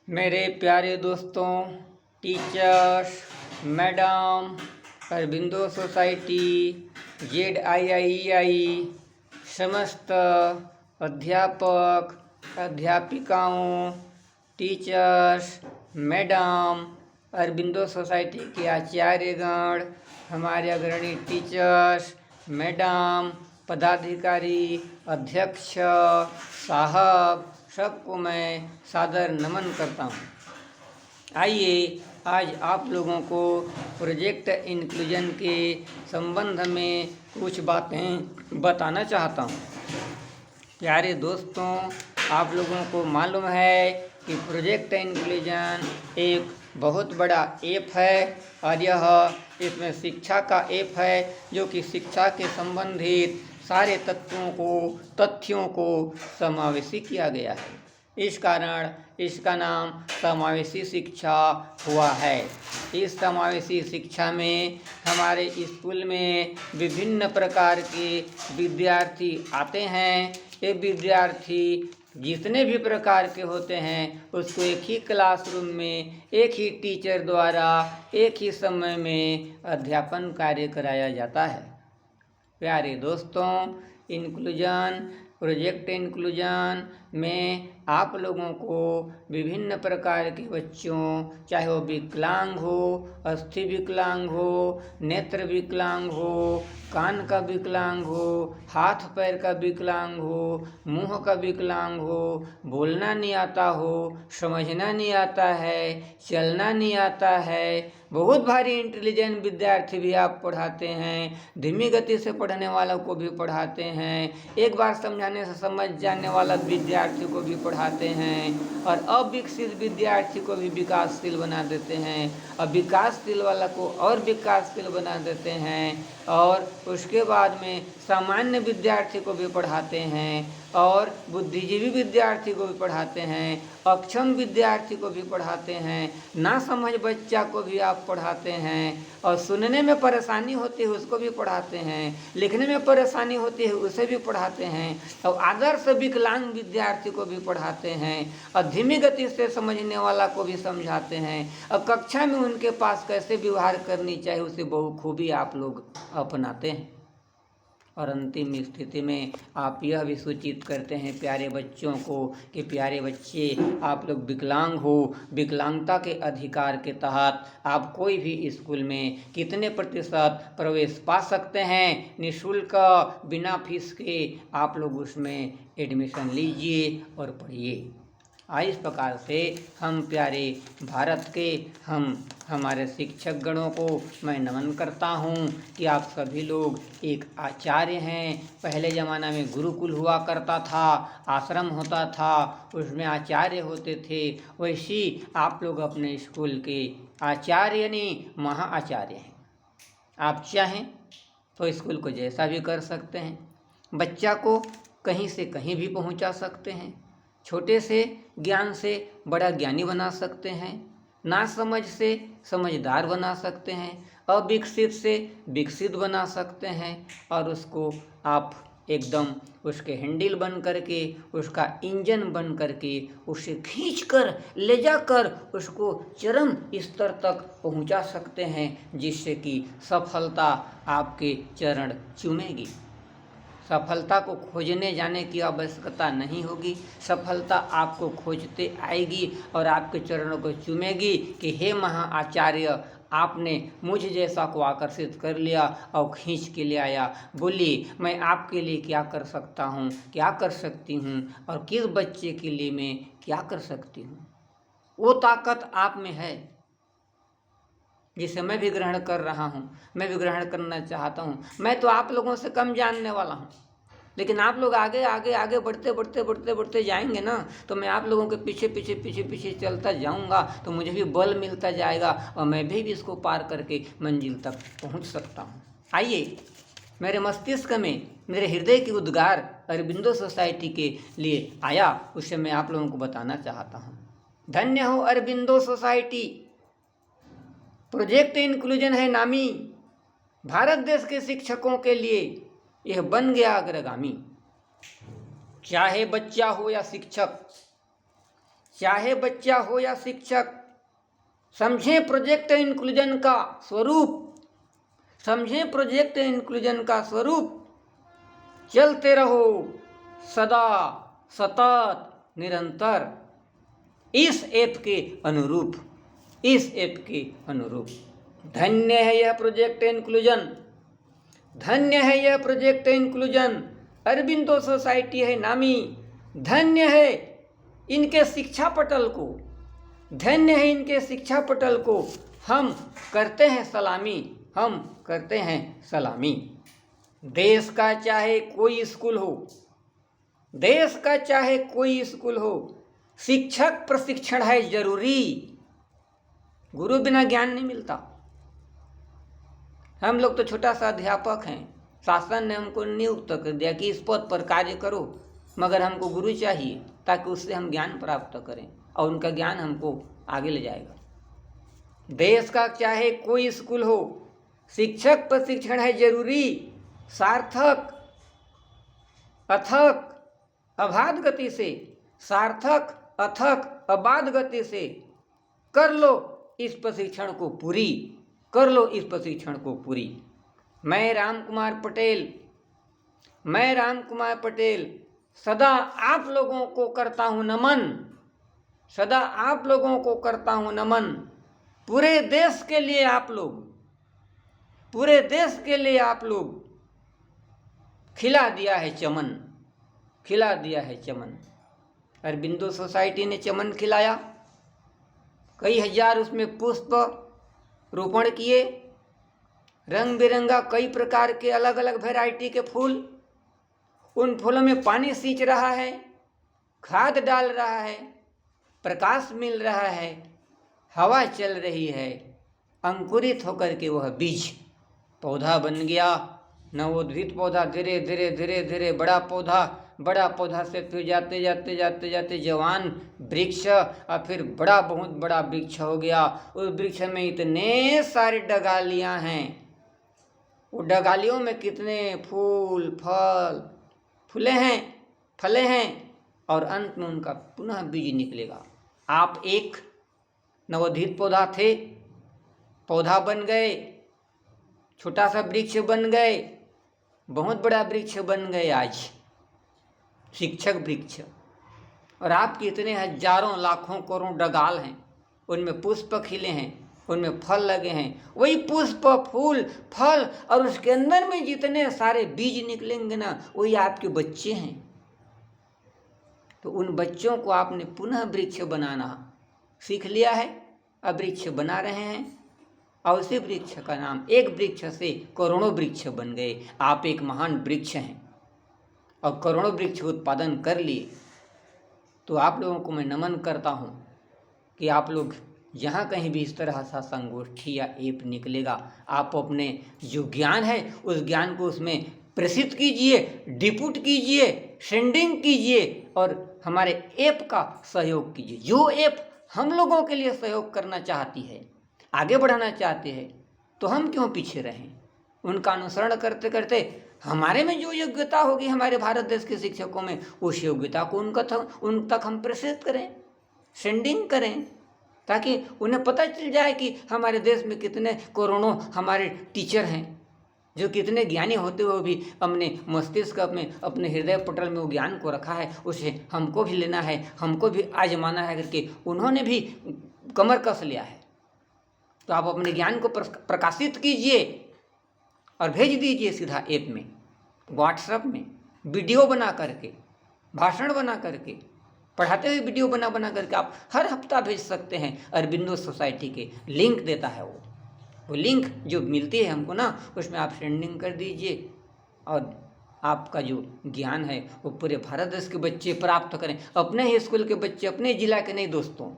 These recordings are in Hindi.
मेरे प्यारे दोस्तों, teachers, madam, Aurobindo society, ZIIEI, समस्त अध्यापक, अध्यापिकाओं, टीचर्स, मैडम, अरबिंदो सोसाइटी के आचार्यगण, हमारे अग्रणी टीचर्स, मैडम, पदाधिकारी, अध्यक्ष साहब, सबको मैं सादर नमन करता हूँ। आइए आज आप लोगों को प्रोजेक्ट इंक्लूजन के संबंध में कुछ बातें बताना चाहता हूँ। प्यारे दोस्तों, आप लोगों को मालूम है कि प्रोजेक्ट इंक्लूजन एक बहुत बड़ा ऐप है और इसमें शिक्षा का ऐप है जो कि शिक्षा के संबंधित सारे तथ्यों को समावेशी किया गया है। इस कारण इसका नाम समावेशी शिक्षा हुआ है। इस समावेशी शिक्षा में हमारे स्कूल में विभिन्न प्रकार के विद्यार्थी आते हैं। ये विद्यार्थी जितने भी प्रकार के होते हैं उसको एक ही क्लासरूम में एक ही टीचर द्वारा एक ही समय में अध्यापन कार्य कराया जाता है। प्यारे दोस्तों, प्रोजेक्ट इंक्लूजन में आप लोगों को विभिन्न प्रकार के बच्चों, चाहे वो विकलांग हो, अस्थि विकलांग हो, नेत्र विकलांग हो, कान का विकलांग हो, हाथ पैर का विकलांग हो, मुंह का विकलांग हो, बोलना नहीं आता हो, समझना नहीं आता है, चलना नहीं आता है, बहुत भारी इंटेलिजेंट विद्यार्थी भी आप पढ़ाते हैं, धीमी गति से पढ़ने वालों को भी पढ़ाते हैं, एक बार समझाने से समझ जाने वाला विद्यार्थी को भी पढ़ाते हैं और अविकसित विद्यार्थी को भी विकासशील बना देते हैं और विकासशील वाला को और विकासशील बना देते हैं और उसके बाद में सामान्य विद्यार्थी को भी पढ़ाते हैं और बुद्धिजीवी विद्यार्थी को भी पढ़ाते हैं, अक्षम विद्यार्थी को भी पढ़ाते हैं, ना समझ बच्चा को भी आप पढ़ाते हैं और सुनने में परेशानी होती है उसको भी पढ़ाते हैं, लिखने में परेशानी होती है उसे भी पढ़ाते हैं और आदर्श विकलांग विद्यार्थी को भी पढ़ाते हैं और धीमी गति से समझने वाला को भी समझाते हैं और कक्षा में उनके पास कैसे व्यवहार करनी चाहिए उसे बखूबी आप लोग अपनाते हैं और अंतिम स्थिति में आप यह भी सूचित करते हैं प्यारे बच्चों को कि प्यारे बच्चे, आप लोग विकलांग हो, विकलांगता के अधिकार के तहत आप कोई भी स्कूल में कितने प्रतिशत प्रवेश पा सकते हैं, निःशुल्क बिना फीस के आप लोग उसमें एडमिशन लीजिए और पढ़िए। इस प्रकार से हम प्यारे भारत के हमारे शिक्षक गणों को मैं नमन करता हूँ कि आप सभी लोग एक आचार्य हैं। पहले ज़माना में गुरुकुल हुआ करता था, आश्रम होता था, उसमें आचार्य होते थे। वैसी आप लोग अपने स्कूल के आचार्य यानी महाआचार्य हैं। आप चाहें तो स्कूल को जैसा भी कर सकते हैं, बच्चा को कहीं से कहीं भी पहुँचा सकते हैं, छोटे से ज्ञान से बड़ा ज्ञानी बना सकते हैं, नासमझ से समझदार बना सकते हैं, अविकसित से विकसित बना सकते हैं और उसको आप एकदम उसके हैंडल बन करके, उसका इंजन बन करके उसे खींचकर ले जाकर उसको चरम स्तर तक पहुंचा सकते हैं जिससे कि सफलता आपके चरण चूमेगी। सफलता को खोजने जाने की आवश्यकता नहीं होगी, सफलता आपको खोजते आएगी और आपके चरणों को चूमेगी कि हे महाआचार्य, आपने मुझ जैसा को आकर्षित कर लिया और खींच के ले आया। बोलिए, मैं आपके लिए क्या कर सकता हूँ, क्या कर सकती हूँ और किस बच्चे के लिए मैं क्या कर सकती हूँ। वो ताकत आप में है जिसे मैं भी ग्रहण कर रहा हूँ, मैं भी ग्रहण करना चाहता हूँ। मैं तो आप लोगों से कम जानने वाला हूँ, लेकिन आप लोग आगे आगे आगे बढ़ते जाएंगे ना, तो मैं आप लोगों के पीछे चलता जाऊंगा तो मुझे भी बल मिलता जाएगा और मैं भी इसको पार करके मंजिल तक पहुंच सकता हूं। आइए, मेरे मस्तिष्क में मेरे हृदय की उद्गार अरबिंदो सोसाइटी के लिए आया, उसे मैं आप लोगों को बताना चाहता हूं। धन्य हो अरबिंदो सोसाइटी, प्रोजेक्ट इंक्लूजन है नामी, भारत देश के शिक्षकों के लिए यह बन गया अग्रगामी। चाहे बच्चा हो या शिक्षक, चाहे बच्चा हो या शिक्षक, समझें प्रोजेक्ट इंक्लूजन का स्वरूप, समझें प्रोजेक्ट इंक्लूजन का स्वरूप। चलते रहो सदा सतत निरंतर इस ऐप के अनुरूप, इस ऐप के अनुरूप। धन्य है यह प्रोजेक्ट इंक्लूजन, धन्य है यह प्रोजेक्ट इंक्लूजन। अरबिंदो सोसाइटी है नामी, धन्य है इनके शिक्षा पटल को, धन्य है इनके शिक्षा पटल को। हम करते हैं सलामी, हम करते हैं सलामी। देश का चाहे कोई स्कूल हो, देश का चाहे कोई स्कूल हो, शिक्षक प्रशिक्षण है जरूरी। गुरु बिना ज्ञान नहीं मिलता। हम लोग तो छोटा सा अध्यापक हैं, शासन ने हमको नियुक्त कर दिया कि इस पद पर कार्य करो, मगर हमको गुरु चाहिए ताकि उससे हम ज्ञान प्राप्त करें और उनका ज्ञान हमको आगे ले जाएगा। देश का चाहे कोई स्कूल हो, शिक्षक प्रशिक्षण है जरूरी। सार्थक अथक अबाध गति से, सार्थक अथक अबाध गति से कर लो इस प्रशिक्षण को पूरी, कर लो इस प्रशिक्षण को पूरी। मैं राम कुमार पटेल, मैं राम कुमार पटेल सदा आप लोगों को करता हूँ नमन, सदा आप लोगों को करता हूँ नमन। पूरे देश के लिए आप लोग, पूरे देश के लिए आप लोग खिला दिया है चमन, खिला दिया है चमन। अरबिंदो सोसाइटी ने चमन खिलाया, कई हजार उसमें पुष्प रोपण किए, रंग बिरंगा कई प्रकार के अलग अलग वैरायटी के फूल। उन फूलों में पानी सींच रहा है, खाद डाल रहा है, प्रकाश मिल रहा है, हवा चल रही है। अंकुरित होकर के वह बीज पौधा बन गया, नवोद्भित पौधा, धीरे धीरे धीरे धीरे बड़ा पौधा, बड़ा पौधा से फिर जाते जाते जाते जाते जवान वृक्ष और फिर बड़ा बहुत बड़ा वृक्ष हो गया। उस वृक्ष में इतने सारे डगालियां हैं, वो डगालियों में कितने फूल फल फूले हैं, फले हैं और अंत में उनका पुनः बीज निकलेगा। आप एक नवोदित पौधा थे, पौधा बन गए, छोटा सा वृक्ष बन गए, बहुत बड़ा वृक्ष बन गए आज शिक्षक वृक्ष। और आपके इतने हजारों लाखों करोड़ डगाल हैं, उनमें पुष्प खिले हैं, उनमें फल लगे हैं। वही पुष्प फूल फल और उसके अंदर में जितने सारे बीज निकलेंगे ना, वही आपके बच्चे हैं। तो उन बच्चों को आपने पुनः वृक्ष बनाना सीख लिया है, अब वृक्ष बना रहे हैं। और उसी वृक्ष का नाम, एक वृक्ष से करोड़ों वृक्ष बन गए। आप एक महान वृक्ष हैं और करोड़ों वृक्ष उत्पादन कर लिए। तो आप लोगों को मैं नमन करता हूँ कि आप लोग जहाँ कहीं भी इस तरह सा संगोष्ठी या ऐप निकलेगा, आप अपने जो ज्ञान है उस ज्ञान को उसमें प्रेषित कीजिए, डिपुट कीजिए, सेंडिंग कीजिए और हमारे ऐप का सहयोग कीजिए। जो ऐप हम लोगों के लिए सहयोग करना चाहती है, आगे बढ़ाना चाहते हैं, तो हम क्यों पीछे रहें। उनका अनुसरण करते करते हमारे में जो योग्यता होगी हमारे भारत देश के शिक्षकों में, उस योग्यता को उन तक हम प्रेषित करें, सेंडिंग करें, ताकि उन्हें पता चल जाए कि हमारे देश में कितने करोड़ों हमारे टीचर हैं जो कितने ज्ञानी होते हुए भी अपने मस्तिष्क में, अपने हृदय पटल में वो ज्ञान को रखा है, उसे हमको भी लेना है, हमको भी आजमाना है करके उन्होंने भी कमर कस लिया है। तो आप अपने ज्ञान को प्रकाशित कीजिए और भेज दीजिए सीधा ऐप में, व्हाट्सएप में, वीडियो बना करके, भाषण बना करके, पढ़ाते हुए वीडियो बना करके आप हर हफ्ता भेज सकते हैं। अरबिंदो सोसाइटी के लिंक देता है वो लिंक जो मिलती है हमको ना, उसमें आप सेंडिंग कर दीजिए और आपका जो ज्ञान है वो पूरे भारत देश के बच्चे प्राप्त करें। अपने ही स्कूल के बच्चे, अपने जिला के नहीं दोस्तों,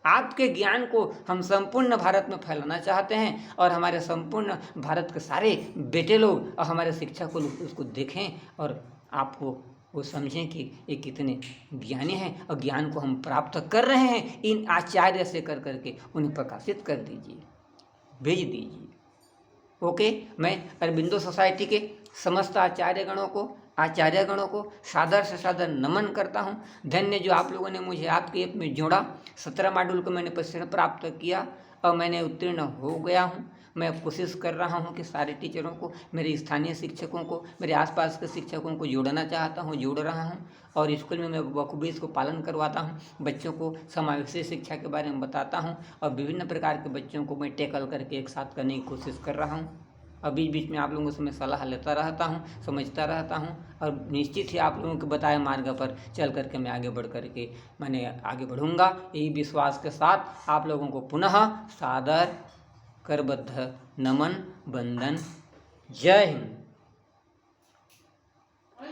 आपके ज्ञान को हम संपूर्ण भारत में फैलाना चाहते हैं और हमारे संपूर्ण भारत के सारे बेटे लोग और हमारे शिक्षक लोग उसको देखें और आपको वो समझें कि ये कितने ज्ञानी हैं और ज्ञान को हम प्राप्त कर रहे हैं। इन आचार्य से कर करके उन्हें प्रकाशित कर दीजिए, भेज दीजिए। ओके, मैं अरबिंदो सोसाइटी के समस्त आचार्यगणों को आचार्यगणों को सादर से सादर नमन करता हूँ। धन्य जो आप लोगों ने मुझे आपके ऐप में जोड़ा। 17 मॉड्यूल को मैंने प्रशिक्षण प्राप्त किया और मैंने उत्तीर्ण हो गया हूँ। मैं कोशिश कर रहा हूँ कि सारे टीचरों को, मेरे स्थानीय शिक्षकों को, मेरे आसपास के शिक्षकों को जोड़ना चाहता हूँ, जोड़ रहा हूँ। और स्कूल में मैं बखूबी इसको पालन करवाता हूँ। बच्चों को समावेशी शिक्षा के बारे में बताता हूँ और विभिन्न प्रकार के बच्चों को मैं टैकल करके एक साथ करने की कोशिश कर रहा हूँ। और बीच बीच में आप लोगों से मैं सलाह लेता रहता हूँ, समझता रहता हूँ और निश्चित ही आप लोगों के बताए मार्ग पर चल करके मैं आगे बढ़ करके मैंने आगे बढ़ूँगा। यही विश्वास के साथ आप लोगों को पुनः सादर करबद्ध नमन, वंदन। जय हिंद।